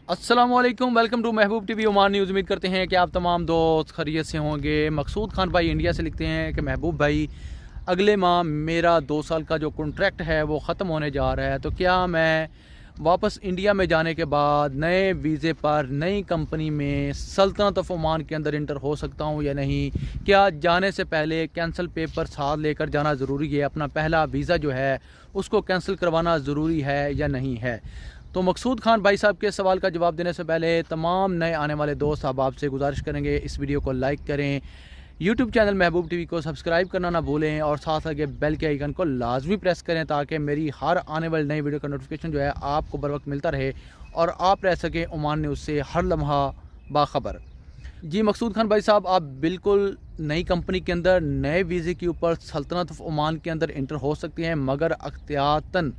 अस्सलाम वालेकुम, welcome to Mehboob TV Oman news. उम्मीद करते हैं कि आप तमाम दोस्त खैरियत से होंगे। मकसूद खान भाई इंडिया से लिखते हैं कि महबूब भाई, अगले माह मेरा 2 साल का जो कॉन्ट्रैक्ट है वो ख़त्म होने जा रहा है, तो क्या मैं वापस इंडिया में जाने के बाद नए वीज़े पर नई कंपनी में सल्तनत ऑफ ओमान के अंदर इंटर हो सकता हूँ या नहीं? क्या जाने से पहले कैंसिल पेपर साथ लेकर जाना ज़रूरी है? अपना पहला वीज़ा जो है उसको कैंसिल करवाना ज़रूरी है या नहीं है? तो मकसूद खान भाई साहब के सवाल का जवाब देने से पहले तमाम नए आने वाले दोस्त अब आपसे गुजारिश करेंगे, इस वीडियो को लाइक करें, यूट्यूब चैनल महबूब टीवी को सब्सक्राइब करना ना भूलें और साथ लगे बेल के आइकन को लाजमी प्रेस करें ताकि मेरी हर आने वाली नई वीडियो का नोटिफिकेशन जो है आपको बर वक्त मिलता रहे और आप रह सकें ओमान न्यूज़ से हर लम्हा बाखबर। जी मकसूद खान भाई साहब, आप बिल्कुल नई कंपनी के अंदर नए वीज़े के ऊपर सल्तनत ऑफ ओमान के अंदर इंटर हो सकते हैं, मगर अख्तियातन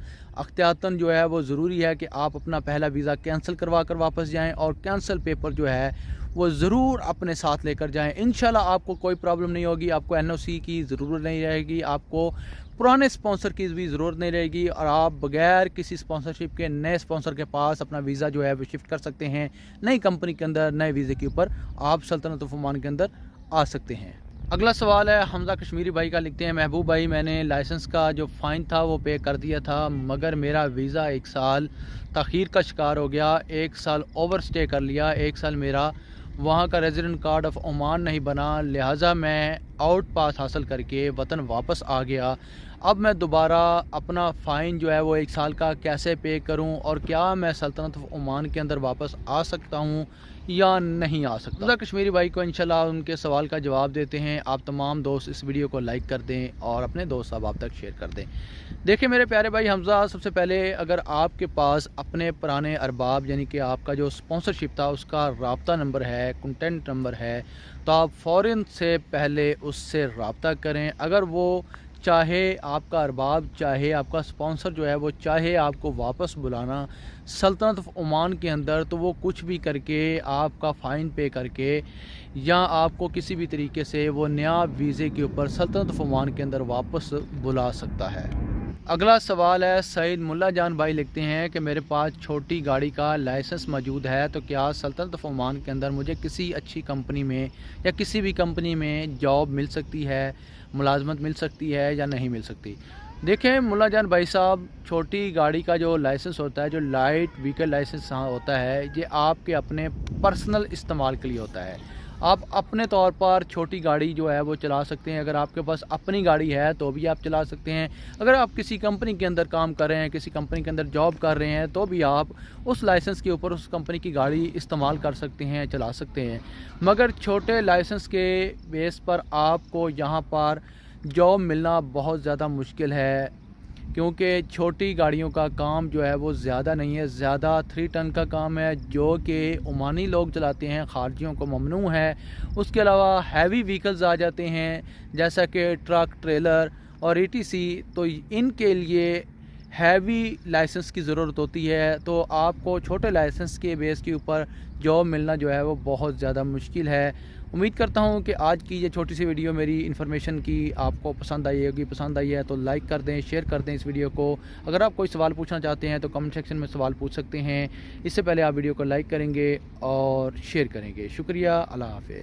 जो है वो ज़रूरी है कि आप अपना पहला वीज़ा कैंसिल करवा कर वापस जाएं और कैंसिल पेपर जो है वो ज़रूर अपने साथ लेकर जाएं। इंशाल्लाह आपको कोई प्रॉब्लम नहीं होगी, आपको एनओसी की ज़रूरत नहीं रहेगी, आपको पुराने स्पॉन्सर की भी ज़रूरत नहीं रहेगी और आप बगैर किसी स्पॉन्सरशिप के नए स्पॉन्सर के पास अपना वीज़ा जो है वो शिफ्ट कर सकते हैं। नई कंपनी के अंदर नए वीज़े के ऊपर आप सल्तनत ऑफ ओमान के अंदर आ सकते हैं। अगला सवाल है हमज़ा कश्मीरी भाई का, लिखते हैं महबूब भाई, मैंने लाइसेंस का जो फ़ाइन था वो पे कर दिया था, मगर मेरा वीज़ा 1 साल तख़ीर का शिकार हो गया, 1 साल ओवर स्टे कर लिया, 1 साल मेरा वहाँ का रेजिडेंट कार्ड ऑफ ओमान नहीं बना, लिहाजा मैं आउट पास हासिल करके वतन वापस आ गया। अब मैं दोबारा अपना फ़ाइन जो है वो 1 साल का कैसे पे करूं और क्या मैं सल्तनत ऑफ ओमान के अंदर वापस आ सकता हूं या नहीं आ सकता? हमज़ा कश्मीरी भाई को इंशाल्लाह उनके सवाल का जवाब देते हैं। आप तमाम दोस्त इस वीडियो को लाइक कर दें और अपने दोस्त साहब तक शेयर कर दें। देखिए मेरे प्यारे भाई हमज़ा, सबसे पहले अगर आपके पास अपने पुराने अरबाब यानी कि आपका जो स्पॉन्सरशिप था उसका राब्ता नंबर है, कंटेंट नंबर है, तो आप फ़ौरन से पहले उससे राब्ता करें। अगर वो चाहे आपका अरबाब, चाहे आपका स्पॉन्सर जो है वो चाहे आपको वापस बुलाना सल्तनत ऑफ ओमान के अंदर, तो वो कुछ भी करके आपका फ़ाइन पे करके या आपको किसी भी तरीके से वो नया वीज़े के ऊपर सल्तनत ऑफ ओमान के अंदर वापस बुला सकता है। अगला सवाल है सईद मुल्ला जान भाई, लिखते हैं कि मेरे पास छोटी गाड़ी का लाइसेंस मौजूद है, तो क्या सल्तनत ऑफ ओमान के अंदर मुझे किसी अच्छी कंपनी में या किसी भी कंपनी में जॉब मिल सकती है, मुलाजमत मिल सकती है या नहीं मिल सकती? देखें मुल्ला जान भाई साहब, छोटी गाड़ी का जो लाइसेंस होता है, जो लाइट व्हीकल लाइसेंस होता है, ये आपके अपने पर्सनल इस्तेमाल के लिए होता है। आप अपने तौर पर छोटी गाड़ी जो है वो चला सकते हैं। अगर आपके पास अपनी गाड़ी है तो भी आप चला सकते हैं। अगर आप किसी कंपनी के अंदर काम कर रहे हैं, किसी कंपनी के अंदर जॉब कर रहे हैं, तो भी आप उस लाइसेंस के ऊपर उस कंपनी की गाड़ी इस्तेमाल कर सकते हैं, चला सकते हैं। मगर छोटे लाइसेंस के बेस पर आपको यहाँ पर जॉब मिलना बहुत ज़्यादा मुश्किल है, क्योंकि छोटी गाड़ियों का काम जो है वो ज़्यादा नहीं है, ज़्यादा 3 टन का काम है जो कि ओमानी लोग चलाते हैं, खारजियों को ममनू है। उसके अलावा हैवी व्हीकल्स आ जाते हैं जैसा कि ट्रक, ट्रेलर और ETC, तो इनके लिए हैवी लाइसेंस की ज़रूरत होती है। तो आपको छोटे लाइसेंस के बेस के ऊपर जॉब मिलना जो है वो बहुत ज़्यादा मुश्किल है। उम्मीद करता हूँ कि आज की ये छोटी सी वीडियो मेरी इन्फॉर्मेशन की आपको पसंद आई होगी। पसंद आई है तो लाइक कर दें, शेयर कर दें इस वीडियो को। अगर आप कोई सवाल पूछना चाहते हैं तो कमेंट सेक्शन में सवाल पूछ सकते हैं। इससे पहले आप वीडियो को लाइक करेंगे और शेयर करेंगे। शुक्रिया, अल्लाह हाफ़िज़।